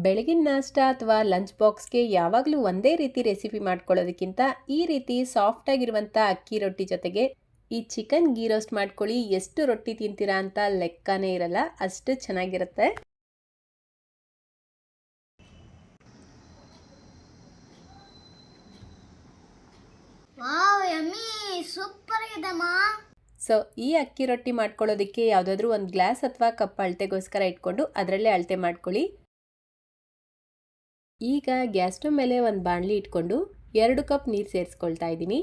ಬೆಳಗಿನ ನಾಷ್ಟ ಅಥವಾ ಲಂಚ್ ಬಾಕ್ಸ್ಗೆ ಯಾವಾಗಲೂ ಒಂದೇ ರೀತಿ ರೆಸಿಪಿ ಮಾಡ್ಕೊಳ್ಳೋದಕ್ಕಿಂತ ಈ ರೀತಿ ಸಾಫ್ಟ್ ಆಗಿರುವಂಥ ಅಕ್ಕಿ ರೊಟ್ಟಿ ಜೊತೆಗೆ ಈ ಚಿಕನ್ ಗೀ ರೋಸ್ಟ್ ಮಾಡ್ಕೊಳ್ಳಿ. ಎಷ್ಟು ರೊಟ್ಟಿ ತಿಂತೀರಾ ಅಂತ ಲೆಕ್ಕನೇ ಇರಲ್ಲ, ಅಷ್ಟು ಚೆನ್ನಾಗಿರುತ್ತೆ. ಸೊ ಈ ಅಕ್ಕಿ ರೊಟ್ಟಿ ಮಾಡ್ಕೊಳ್ಳೋದಕ್ಕೆ ಯಾವುದಾದ್ರೂ ಒಂದು ಗ್ಲಾಸ್ ಅಥವಾ ಕಪ್ ಅಳತೆಗೋಸ್ಕರ ಇಟ್ಕೊಂಡು ಅದರಲ್ಲೇ ಅಳತೆ ಮಾಡ್ಕೊಳ್ಳಿ. ಈಗ ಗ್ಯಾಸ್ ಸ್ಟವ್ ಮೇಲೆ ಒಂದು ಬಾಣಲಿ ಇಟ್ಕೊಂಡು 2 ಕಪ್ ನೀರು ಸೇರಿಸ್ಕೊಳ್ತಾ ಇದ್ದೀನಿ.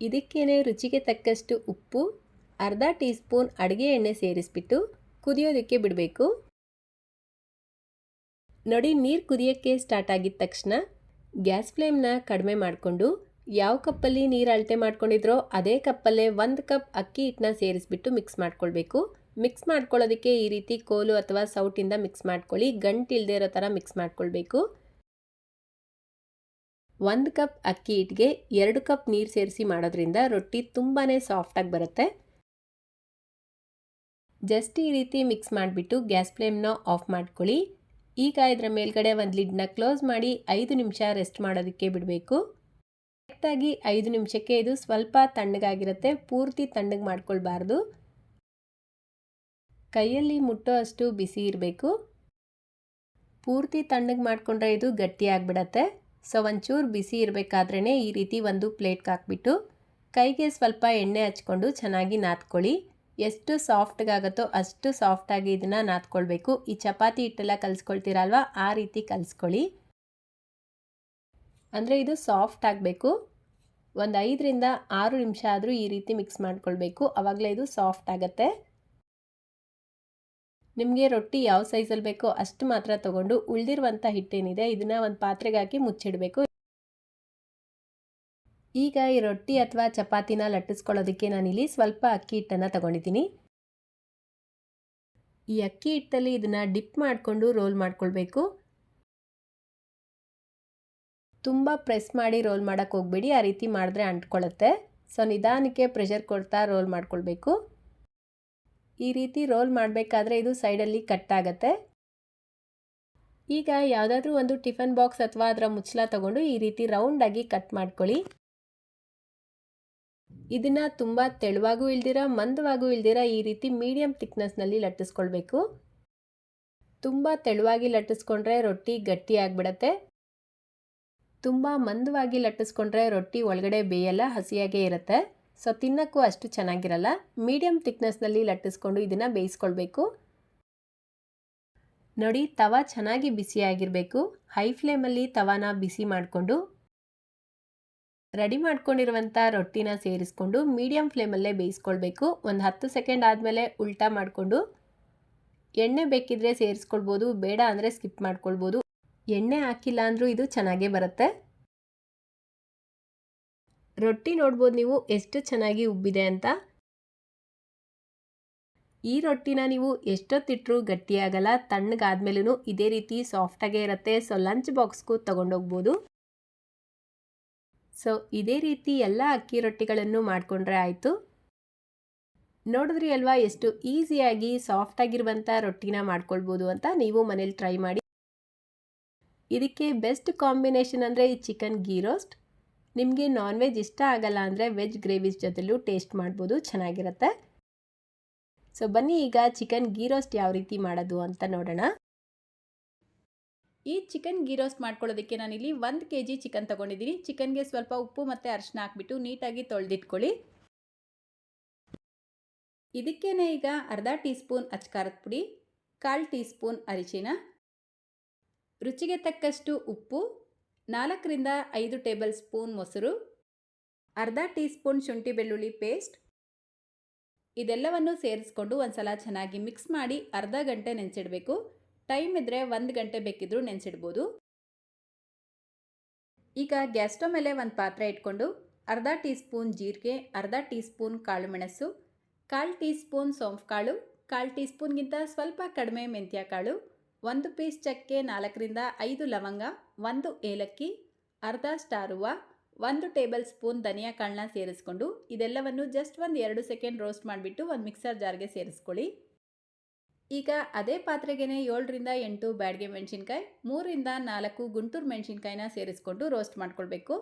ಇದಕ್ಕೇನೆ ರುಚಿಗೆ ತಕ್ಕಷ್ಟು ಉಪ್ಪು, ಅರ್ಧ ಟೀ ಸ್ಪೂನ್ ಅಡುಗೆ ಎಣ್ಣೆ ಸೇರಿಸ್ಬಿಟ್ಟು ಕುದಿಯೋದಕ್ಕೆ ಬಿಡಬೇಕು. ನೋಡಿ, ನೀರು ಕುದಿಯೋಕ್ಕೆ ಸ್ಟಾರ್ಟ್ ಆಗಿದ ತಕ್ಷಣ ಗ್ಯಾಸ್ ಫ್ಲೇಮ್ನ ಕಡಿಮೆ ಮಾಡಿಕೊಂಡು ಯಾವ ಕಪ್ಪಲ್ಲಿ ನೀರು ಅಳತೆ ಮಾಡ್ಕೊಂಡಿದ್ರೋ ಅದೇ ಕಪ್ಪಲ್ಲೇ 1 ಕಪ್ ಅಕ್ಕಿ ಹಿಟ್ಟನ್ನ ಸೇರಿಸ್ಬಿಟ್ಟು ಮಿಕ್ಸ್ ಮಾಡ್ಕೊಳ್ಬೇಕು. ಮಿಕ್ಸ್ ಮಾಡ್ಕೊಳ್ಳೋದಕ್ಕೆ ಈ ರೀತಿ ಕೋಲು ಅಥವಾ ಸೌಟಿಂದ ಮಿಕ್ಸ್ ಮಾಡ್ಕೊಳ್ಳಿ. ಗಂಟು ಇಲ್ಲದೆ ಇರೋ ಥರ ಮಿಕ್ಸ್ ಮಾಡ್ಕೊಳ್ಬೇಕು. 1 ಕಪ್ ಅಕ್ಕಿ ಹಿಟ್ಟಿಗೆ 2 ಕಪ್ ನೀರು ಸೇರಿಸಿ ಮಾಡೋದ್ರಿಂದ ರೊಟ್ಟಿ ತುಂಬಾ ಸಾಫ್ಟಾಗಿ ಬರುತ್ತೆ. ಜಸ್ಟ್ ಈ ರೀತಿ ಮಿಕ್ಸ್ ಮಾಡಿಬಿಟ್ಟು ಗ್ಯಾಸ್ ಫ್ಲೇಮ್ನ ಆಫ್ ಮಾಡ್ಕೊಳ್ಳಿ. ಈಗ ಇದರ ಮೇಲ್ಗಡೆ ಒಂದು ಲಿಡ್ನ ಕ್ಲೋಸ್ ಮಾಡಿ 5 ನಿಮಿಷ ರೆಸ್ಟ್ ಮಾಡೋದಕ್ಕೆ ಬಿಡಬೇಕು. ಕರೆಕ್ಟಾಗಿ 5 ನಿಮಿಷಕ್ಕೆ ಇದು ಸ್ವಲ್ಪ ತಣ್ಣಗಾಗಿರುತ್ತೆ, ಪೂರ್ತಿ ತಣ್ಣಗೆ ಮಾಡ್ಕೊಳ್ಬಾರ್ದು. ಕೈಯಲ್ಲಿ ಮುಟ್ಟೋ ಅಷ್ಟು ಬಿಸಿ ಇರಬೇಕು. ಪೂರ್ತಿ ತಣ್ಣಗೆ ಮಾಡಿಕೊಂಡ್ರೆ ಇದು ಗಟ್ಟಿ ಆಗಿಬಿಡತ್ತೆ. ಸೊ ಒಂಚೂರು ಬಿಸಿ ಇರಬೇಕಾದ್ರೇ ಈ ರೀತಿ ಒಂದು ಪ್ಲೇಟ್ಗೆ ಹಾಕ್ಬಿಟ್ಟು ಕೈಗೆ ಸ್ವಲ್ಪ ಎಣ್ಣೆ ಹಚ್ಕೊಂಡು ಚೆನ್ನಾಗಿ ನಾದ್ಕೊಳ್ಳಿ. ಎಷ್ಟು ಸಾಫ್ಟ್ಗಾಗುತ್ತೋ ಅಷ್ಟು ಸಾಫ್ಟಾಗಿ ಇದನ್ನು ನಾದ್ಕೊಳ್ಬೇಕು. ಈ ಚಪಾತಿ ಹಿಟ್ಟೆಲ್ಲ ಕಲಿಸ್ಕೊಳ್ತೀರಲ್ವ, ಆ ರೀತಿ ಕಲಿಸ್ಕೊಳ್ಳಿ. ಅಂದರೆ ಇದು ಸಾಫ್ಟ್ ಆಗಬೇಕು. ಒಂದು 5 ರಿಂದ 6 ನಿಮಿಷ ಆದರೂ ಈ ರೀತಿ ಮಿಕ್ಸ್ ಮಾಡ್ಕೊಳ್ಬೇಕು, ಆವಾಗಲೇ ಇದು ಸಾಫ್ಟ್ ಆಗುತ್ತೆ. ನಿಮಗೆ ರೊಟ್ಟಿ ಯಾವ ಸೈಜಲ್ಲಿ ಬೇಕೋ ಅಷ್ಟು ಮಾತ್ರ ತೊಗೊಂಡು ಉಳಿದಿರುವಂಥ ಹಿಟ್ಟೇನಿದೆ ಇದನ್ನು ಒಂದು ಪಾತ್ರೆಗೆ ಹಾಕಿ ಮುಚ್ಚಿಡಬೇಕು. ಈಗ ಈ ರೊಟ್ಟಿ ಅಥವಾ ಚಪಾತಿನ ಲಟ್ಟಿಸ್ಕೊಳ್ಳೋದಕ್ಕೆ ನಾನಿಲ್ಲಿ ಸ್ವಲ್ಪ ಅಕ್ಕಿ ಹಿಟ್ಟನ್ನು ತಗೊಂಡಿದ್ದೀನಿ. ಈ ಅಕ್ಕಿ ಹಿಟ್ಟಲ್ಲಿ ಇದನ್ನು ಡಿಪ್ ಮಾಡಿಕೊಂಡು ರೋಲ್ ಮಾಡ್ಕೊಳ್ಬೇಕು. ತುಂಬ ಪ್ರೆಸ್ ಮಾಡಿ ರೋಲ್ ಮಾಡೋಕ್ಕೆ ಹೋಗಬೇಡಿ, ಆ ರೀತಿ ಮಾಡಿದ್ರೆ ಅಂಟ್ಕೊಳ್ಳುತ್ತೆ. ಸೊ ನಿಧಾನಕ್ಕೆ ಪ್ರೆಷರ್ ಕೊಡ್ತಾ ರೋಲ್ ಮಾಡ್ಕೊಳ್ಬೇಕು. ಈ ರೀತಿ ರೋಲ್ ಮಾಡಬೇಕಾದ್ರೆ ಇದು ಸೈಡಲ್ಲಿ ಕಟ್ ಆಗುತ್ತೆ. ಈಗ ಯಾವುದಾದ್ರೂ ಒಂದು ಟಿಫನ್ ಬಾಕ್ಸ್ ಅಥವಾ ಅದರ ಮುಚ್ಚಳ ತಗೊಂಡು ಈ ರೀತಿ ರೌಂಡಾಗಿ ಕಟ್ ಮಾಡ್ಕೊಳ್ಳಿ. ಇದನ್ನು ತುಂಬ ತೆಳುವಾಗೂ ಇಲ್ದಿರ ಮಂದವಾಗೂ ಇಲ್ದಿರ ಈ ರೀತಿ ಮೀಡಿಯಂ ಥಿಕ್ನೆಸ್ನಲ್ಲಿ ಲಟ್ಟಿಸ್ಕೊಳ್ಬೇಕು. ತುಂಬ ತೆಳುವಾಗಿ ಲಟ್ಟಿಸ್ಕೊಂಡ್ರೆ ರೊಟ್ಟಿ ಗಟ್ಟಿ ಆಗಿಬಿಡತ್ತೆ. ತುಂಬ ಮಂದವಾಗಿ ಲಟ್ಟಿಸ್ಕೊಂಡ್ರೆ ರೊಟ್ಟಿ ಒಳಗಡೆ ಬೇಯಲ್ಲ, ಹಸಿಯಾಗೇ ಇರುತ್ತೆ. ಸೊ ತಿನ್ನೋಕ್ಕೂ ಅಷ್ಟು ಚೆನ್ನಾಗಿರಲ್ಲ. ಮೀಡಿಯಂ ಥಿಕ್ನೆಸ್ನಲ್ಲಿ ಲಟ್ಟಿಸ್ಕೊಂಡು ಇದನ್ನು ಬೇಯಿಸ್ಕೊಳ್ಬೇಕು. ನೋಡಿ, ತವ ಚೆನ್ನಾಗಿ ಬಿಸಿಯಾಗಿರಬೇಕು. ಹೈ ಫ್ಲೇಮಲ್ಲಿ ತವಾನ ಬಿಸಿ ಮಾಡಿಕೊಂಡು ರೆಡಿ ಮಾಡ್ಕೊಂಡಿರುವಂಥ ರೊಟ್ಟಿನ ಸೇರಿಸ್ಕೊಂಡು ಮೀಡಿಯಂ ಫ್ಲೇಮಲ್ಲೇ ಬೇಯಿಸ್ಕೊಳ್ಬೇಕು. ಒಂದು 10 ಸೆಕೆಂಡ್ ಆದಮೇಲೆ ಉಲ್ಟಾ ಮಾಡಿಕೊಂಡು ಎಣ್ಣೆ ಬೇಕಿದ್ರೆ ಸೇರಿಸ್ಕೊಳ್ಬೋದು, ಬೇಡ ಅಂದರೆ ಸ್ಕಿಪ್ ಮಾಡ್ಕೊಳ್ಬೋದು. ಎಣ್ಣೆ ಹಾಕಿಲ್ಲ ಅಂದರೂ ಇದು ಚೆನ್ನಾಗೇ ಬರುತ್ತೆ. ರೊಟ್ಟಿ ನೋಡ್ಬೋದು ನೀವು ಎಷ್ಟು ಚೆನ್ನಾಗಿ ಉಬ್ಬಿದೆ ಅಂತ. ಈ ರೊಟ್ಟಿನ ನೀವು ಎಷ್ಟೊತ್ತಿಟ್ಟರೂ ಗಟ್ಟಿಯಾಗಲ್ಲ, ತಣ್ಣಗಾದ್ಮೇಲೂ ಇದೇ ರೀತಿ ಸಾಫ್ಟಾಗೇ ಇರುತ್ತೆ. ಸೊ ಲಂಚ್ ಬಾಕ್ಸ್ಗೂ ತೊಗೊಂಡೋಗ್ಬೋದು. ಸೊ ಇದೇ ರೀತಿ ಎಲ್ಲ ಅಕ್ಕಿ ರೊಟ್ಟಿಗಳನ್ನು ಮಾಡಿಕೊಂಡ್ರೆ ಆಯಿತು. ನೋಡಿದ್ರಿ ಅಲ್ವಾ ಎಷ್ಟು ಈಸಿಯಾಗಿ ಸಾಫ್ಟಾಗಿರುವಂಥ ರೊಟ್ಟಿನ ಮಾಡ್ಕೊಳ್ಬೋದು ಅಂತ. ನೀವು ಮನೇಲಿ ಟ್ರೈ ಮಾಡಿ. ಇದಕ್ಕೆ ಬೆಸ್ಟ್ ಕಾಂಬಿನೇಷನ್ ಅಂದರೆ ಈ ಚಿಕನ್ ಗೀ ರೋಸ್ಟ್. ನಿಮಗೆ ನಾನ್ ವೆಜ್ ಇಷ್ಟ ಆಗಲ್ಲ ಅಂದರೆ ವೆಜ್ ಗ್ರೇವೀಸ್ ಜೊತೆಲೂ ಟೇಸ್ಟ್ ಮಾಡ್ಬೋದು, ಚೆನ್ನಾಗಿರುತ್ತೆ. ಸೊ ಬನ್ನಿ ಈಗ ಚಿಕನ್ ಗೀ ರೋಸ್ಟ್ ಯಾವ ರೀತಿ ಮಾಡೋದು ಅಂತ ನೋಡೋಣ. ಈ ಚಿಕನ್ ಗೀ ರೋಸ್ಟ್ ಮಾಡ್ಕೊಳ್ಳೋದಕ್ಕೆ ನಾನಿಲ್ಲಿ 1 kg ಚಿಕನ್ ತೊಗೊಂಡಿದ್ದೀನಿ. ಚಿಕನ್ಗೆ ಸ್ವಲ್ಪ ಉಪ್ಪು ಮತ್ತು ಅರಿಶಿನ ಹಾಕ್ಬಿಟ್ಟು ನೀಟಾಗಿ ತೊಳೆದಿಟ್ಕೊಳ್ಳಿ. ಇದಕ್ಕೇನೆ ಈಗ ಅರ್ಧ ಟೀ ಸ್ಪೂನ್ ಅಚ್ಕಾರದ ಪುಡಿ, 1/4 ಟೀ ಸ್ಪೂನ್ ಅರಿಶಿನ, ರುಚಿಗೆ ತಕ್ಕಷ್ಟು ಉಪ್ಪು, 4 ರಿಂದ 5 ಟೇಬಲ್ ಸ್ಪೂನ್ ಮೊಸರು, ಅರ್ಧ ಟೀ ಸ್ಪೂನ್ ಶುಂಠಿ ಬೆಳ್ಳುಳ್ಳಿ ಪೇಸ್ಟ್, ಇದೆಲ್ಲವನ್ನು ಸೇರಿಸ್ಕೊಂಡು ಒಂದ್ಸಲ ಚೆನ್ನಾಗಿ ಮಿಕ್ಸ್ ಮಾಡಿ ಅರ್ಧ ಗಂಟೆ ನೆನೆಸಿಡಬೇಕು. ಟೈಮ್ ಇದ್ದರೆ 1 ಗಂಟೆ ಬೇಕಿದ್ರೂ ನೆನೆಸಿಡ್ಬೋದು. ಈಗ ಗ್ಯಾಸ್ ಸ್ಟವ್ ಮೇಲೆ ಒಂದು ಪಾತ್ರೆ ಇಟ್ಕೊಂಡು ಅರ್ಧ ಟೀ ಸ್ಪೂನ್ ಜೀರಿಗೆ, ಅರ್ಧ ಟೀ ಸ್ಪೂನ್ ಕಾಳು ಮೆಣಸು, 1/4 ಟೀ ಸ್ಪೂನ್ ಸೋಂಪು ಕಾಳು, 1/4 ಟೀ ಸ್ಪೂನ್ಗಿಂತ ಸ್ವಲ್ಪ ಕಡಿಮೆ ಮೆಂತ್ಯ ಕಾಳು, 1 ಪೀಸ್ ಚಕ್ಕೆ, 4 ರಿಂದ 5 ಲವಂಗ, 1 ಏಲಕ್ಕಿ, ಅರ್ಧ ಸ್ಟಾರ್ ಹೂವು, 1 ಟೇಬಲ್ ಸ್ಪೂನ್ ಧನಿಯಾ ಕಾಳನ್ನ ಸೇರಿಸ್ಕೊಂಡು ಇದೆಲ್ಲವನ್ನು ಜಸ್ಟ್ ಒಂದು 2 ಸೆಕೆಂಡ್ ರೋಸ್ಟ್ ಮಾಡಿಬಿಟ್ಟು ಒಂದು ಮಿಕ್ಸರ್ ಜಾರ್ಗೆ ಸೇರಿಸ್ಕೊಳ್ಳಿ. ಈಗ ಅದೇ ಪಾತ್ರೆಗೆ 7ರಿಂದ 8 ಬ್ಯಾಡಗೆ ಮೆಣಸಿನ್ಕಾಯಿ, 3ರಿಂದ 4 ಗುಂಟೂರು ಮೆಣಸಿನ್ಕಾಯಿನ ಸೇರಿಸ್ಕೊಂಡು ರೋಸ್ಟ್ ಮಾಡ್ಕೊಳ್ಬೇಕು.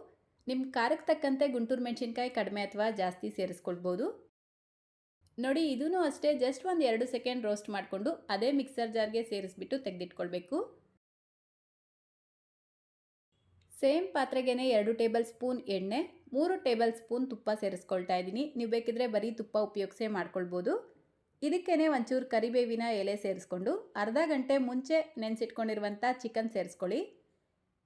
ನಿಮ್ಮ ಖಾರಕ್ಕೆ ತಕ್ಕಂತೆ ಗುಂಟೂರು ಮೆಣಸಿನ್ಕಾಯಿ ಕಡಿಮೆ ಅಥವಾ ಜಾಸ್ತಿ ಸೇರಿಸ್ಕೊಳ್ಬೋದು. ನೋಡಿ, ಇದೂ ಅಷ್ಟೇ ಜಸ್ಟ್ ಒಂದು 2 ಸೆಕೆಂಡ್ ರೋಸ್ಟ್ ಮಾಡಿಕೊಂಡು ಅದೇ ಮಿಕ್ಸರ್ ಜಾರ್ಗೆ ಸೇರಿಸ್ಬಿಟ್ಟು ತೆಗೆದಿಟ್ಕೊಳ್ಬೇಕು. ಸೇಮ್ ಪಾತ್ರೆಗೆ 2 ಟೇಬಲ್ ಸ್ಪೂನ್ ಎಣ್ಣೆ, 3 ಟೇಬಲ್ ಸ್ಪೂನ್ ತುಪ್ಪ ಸೇರಿಸ್ಕೊಳ್ತಾ ಇದ್ದೀನಿ. ನೀವು ಬೇಕಿದ್ರೆ ಬರೀ ತುಪ್ಪ ಉಪಯೋಗಿಸೇ ಮಾಡ್ಕೊಳ್ಬೋದು. ಇದಕ್ಕೇ ಒಂಚೂರು ಕರಿಬೇವಿನ ಎಲೆ ಸೇರಿಸ್ಕೊಂಡು ಅರ್ಧ ಗಂಟೆ ಮುಂಚೆ ನೆನೆಸಿಟ್ಕೊಂಡಿರುವಂಥ ಚಿಕನ್ ಸೇರಿಸ್ಕೊಳ್ಳಿ.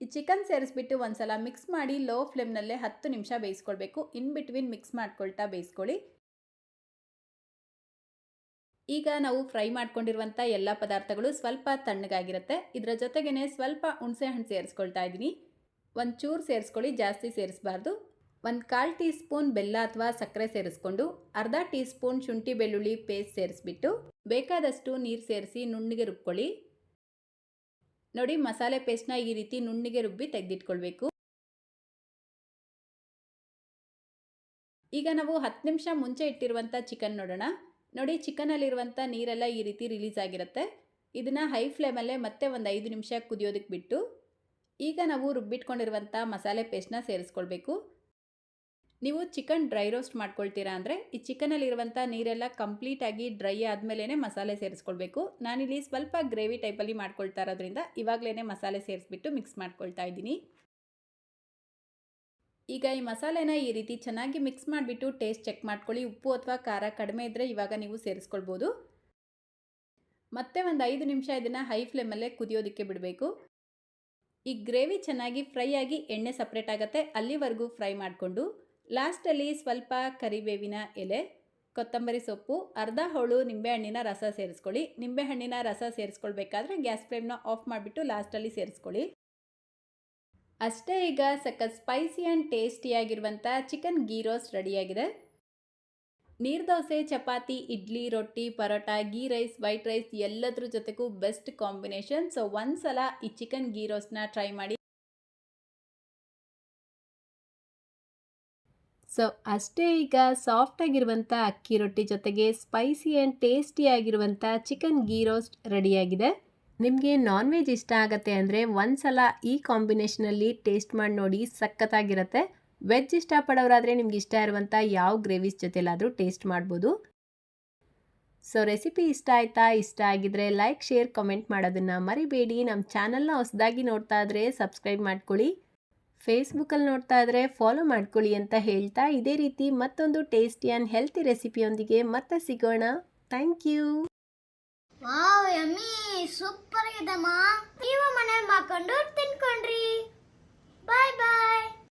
ಈ ಚಿಕನ್ ಸೇರಿಸ್ಬಿಟ್ಟು ಒಂದ್ಸಲ ಮಿಕ್ಸ್ ಮಾಡಿ ಲೋ ಫ್ಲೇಮ್ನಲ್ಲೇ 10 ನಿಮಿಷ ಬೇಯಿಸ್ಕೊಳ್ಬೇಕು. ಇನ್ ಬಿಟ್ವೀನ್ ಮಿಕ್ಸ್ ಮಾಡ್ಕೊಳ್ತಾ ಬೇಯಿಸ್ಕೊಳ್ಳಿ. ಈಗ ನಾವು ಫ್ರೈ ಮಾಡ್ಕೊಂಡಿರುವಂಥ ಎಲ್ಲ ಪದಾರ್ಥಗಳು ಸ್ವಲ್ಪ ತಣ್ಣಗಾಗಿರುತ್ತೆ. ಇದರ ಜೊತೆಗೇ ಸ್ವಲ್ಪ ಹುಣಸೆ ಹಣ್ಣು ಸೇರಿಸ್ಕೊಳ್ತಾ ಇದ್ದೀನಿ. ಒಂಚೂರು ಸೇರಿಸ್ಕೊಳ್ಳಿ, ಜಾಸ್ತಿ ಸೇರಿಸಬಾರ್ದು. 1/4 ಟೀ ಸ್ಪೂನ್ ಬೆಲ್ಲ ಅಥವಾ ಸಕ್ಕರೆ ಸೇರಿಸ್ಕೊಂಡು ಅರ್ಧ ಟೀ ಸ್ಪೂನ್ ಶುಂಠಿ ಬೆಳ್ಳುಳ್ಳಿ ಪೇಸ್ಟ್ ಸೇರಿಸ್ಬಿಟ್ಟು ಬೇಕಾದಷ್ಟು ನೀರು ಸೇರಿಸಿ ನುಣ್ಣಗೆ ರುಬ್ಕೊಳ್ಳಿ. ನೋಡಿ, ಮಸಾಲೆ ಪೇಸ್ಟ್ನ ಈ ರೀತಿ ನುಣ್ಣಗೆ ರುಬ್ಬಿ ತೆಗೆದಿಟ್ಕೊಳ್ಬೇಕು. ಈಗ ನಾವು 10 ನಿಮಿಷ ಮುಂಚೆ ಇಟ್ಟಿರುವಂಥ ಚಿಕನ್ ನೋಡೋಣ. ನೋಡಿ, ಚಿಕನಲ್ಲಿರುವಂಥ ನೀರೆಲ್ಲ ಈ ರೀತಿ ರಿಲೀಸ್ ಆಗಿರುತ್ತೆ. ಇದನ್ನು ಹೈ ಫ್ಲೇಮಲ್ಲೇ ಮತ್ತೆ ಒಂದು 5 ನಿಮಿಷ ಕುದಿಯೋದಕ್ಕೆ ಬಿಟ್ಟು ಈಗ ನಾವು ರುಬ್ಬಿಟ್ಕೊಂಡಿರುವಂಥ ಮಸಾಲೆ ಪೇಸ್ಟ್ನ ಸೇರಿಸ್ಕೊಳ್ಬೇಕು. ನೀವು ಚಿಕನ್ ಡ್ರೈ ರೋಸ್ಟ್ ಮಾಡ್ಕೊಳ್ತೀರಾ ಅಂದರೆ ಈ ಚಿಕನಲ್ಲಿರುವಂಥ ನೀರೆಲ್ಲ ಕಂಪ್ಲೀಟಾಗಿ ಡ್ರೈ ಆದಮೇಲೆ ಮಸಾಲೆ ಸೇರಿಸ್ಕೊಳ್ಬೇಕು. ನಾನಿಲ್ಲಿ ಸ್ವಲ್ಪ ಗ್ರೇವಿ ಟೈಪಲ್ಲಿ ಮಾಡ್ಕೊಳ್ತಾ ಇರೋದ್ರಿಂದ ಇವಾಗಲೇ ಮಸಾಲೆ ಸೇರಿಸ್ಬಿಟ್ಟು ಮಿಕ್ಸ್ ಮಾಡ್ಕೊಳ್ತಾ ಇದ್ದೀನಿ. ಈಗ ಈ ಮಸಾಲೆನ ಈ ರೀತಿ ಚೆನ್ನಾಗಿ ಮಿಕ್ಸ್ ಮಾಡಿಬಿಟ್ಟು ಟೇಸ್ಟ್ ಚೆಕ್ ಮಾಡ್ಕೊಳ್ಳಿ. ಉಪ್ಪು ಅಥವಾ ಖಾರ ಕಡಿಮೆ ಇದ್ದರೆ ಇವಾಗ ನೀವು ಸೇರಿಸ್ಕೊಳ್ಬೋದು. ಮತ್ತೆ ಒಂದು 5 ನಿಮಿಷ ಇದನ್ನು ಹೈ ಫ್ಲೇಮಲ್ಲೇ ಕುದಿಯೋದಕ್ಕೆ ಬಿಡಬೇಕು. ಈ ಗ್ರೇವಿ ಚೆನ್ನಾಗಿ ಫ್ರೈ ಆಗಿ ಎಣ್ಣೆ ಸಪ್ರೇಟ್ ಆಗುತ್ತೆ, ಅಲ್ಲಿವರೆಗೂ ಫ್ರೈ ಮಾಡಿಕೊಂಡು ಲಾಸ್ಟಲ್ಲಿ ಸ್ವಲ್ಪ ಕರಿಬೇವಿನ ಎಲೆ, ಕೊತ್ತಂಬರಿ ಸೊಪ್ಪು, ಅರ್ಧ ಹೋಳು ನಿಂಬೆಹಣ್ಣಿನ ರಸ ಸೇರಿಸ್ಕೊಳ್ಳಿ. ನಿಂಬೆಹಣ್ಣಿನ ರಸ ಸೇರಿಸ್ಕೊಳ್ಬೇಕಾದ್ರೆ ಗ್ಯಾಸ್ ಫ್ಲೇಮ್ನ ಆಫ್ ಮಾಡಿಬಿಟ್ಟು ಲಾಸ್ಟಲ್ಲಿ ಸೇರಿಸ್ಕೊಳ್ಳಿ. ಅಷ್ಟೇ, ಈಗ ಸಖತ್ ಸ್ಪೈಸಿ ಆ್ಯಂಡ್ ಟೇಸ್ಟಿಯಾಗಿರುವಂಥ ಚಿಕನ್ ಗೀ ರೋಸ್ಟ್ ರೆಡಿಯಾಗಿದೆ. ನೀರು ದೋಸೆ, ಚಪಾತಿ, ಇಡ್ಲಿ, ರೊಟ್ಟಿ, parotta, ghee rice, white rice ಎಲ್ಲದ್ರ ಜೊತೆಗೂ ಬೆಸ್ಟ್ ಕಾಂಬಿನೇಷನ್. ಸೊ ಒಂದ್ಸಲ ಈ ಚಿಕನ್ ಗೀ ರೋಸ್ಟ್ನ ಟ್ರೈ ಮಾಡಿ. ಸೊ ಅಷ್ಟೇ, ಈಗ ಸಾಫ್ಟಾಗಿರುವಂಥ ಅಕ್ಕಿ ರೊಟ್ಟಿ ಜೊತೆಗೆ ಸ್ಪೈಸಿ ಆ್ಯಂಡ್ ಟೇಸ್ಟಿಯಾಗಿರುವಂಥ ಚಿಕನ್ ಗೀ ರೋಸ್ಟ್ ರೆಡಿಯಾಗಿದೆ. ನಿಮಗೆ ನಾನ್ ವೆಜ್ ಇಷ್ಟ ಆಗುತ್ತೆ ಅಂದರೆ ಒಂದ್ಸಲ ಈ ಕಾಂಬಿನೇಷನಲ್ಲಿ ಟೇಸ್ಟ್ ಮಾಡಿ ನೋಡಿ, ಸಖತ್ತಾಗಿರುತ್ತೆ. ವೆಜ್ ಇಷ್ಟಪಡೋರಾದರೆ ನಿಮ್ಗೆ ಇಷ್ಟ ಇರುವಂಥ ಯಾವ ಗ್ರೇವೀಸ್ ಜೊತೆಲಾದರೂ ಟೇಸ್ಟ್ ಮಾಡ್ಬೋದು. ಸೊ ರೆಸಿಪಿ ಇಷ್ಟ ಆಯಿತಾ? ಇಷ್ಟ ಆಗಿದ್ರೆ ಲೈಕ್, ಶೇರ್, ಕಮೆಂಟ್ ಮಾಡೋದನ್ನು ಮರಿಬೇಡಿ. ನಮ್ಮ ಚಾನಲ್ನ ಹೊಸದಾಗಿ ನೋಡ್ತಾ ಇದ್ರೆ ಸಬ್ಸ್ಕ್ರೈಬ್ ಮಾಡ್ಕೊಳ್ಳಿ. ಫೇಸ್ಬುಕ್ಕಲ್ಲಿ ನೋಡ್ತಾ ಇದ್ರೆ ಫಾಲೋ ಮಾಡ್ಕೊಳ್ಳಿ ಅಂತ ಹೇಳ್ತಾ, ಇದೇ ರೀತಿ ಮತ್ತೊಂದು ಟೇಸ್ಟಿ ಆ್ಯಂಡ್ ಹೆಲ್ತಿ ರೆಸಿಪಿಯೊಂದಿಗೆ ಮತ್ತೆ ಸಿಗೋಣ. Thank you. Wow, yummy, super ಆಗಿದೆ ಮಾ. ನೀವು ಮನೇಲಿ ಮಾಡ್ಕೊಂಡು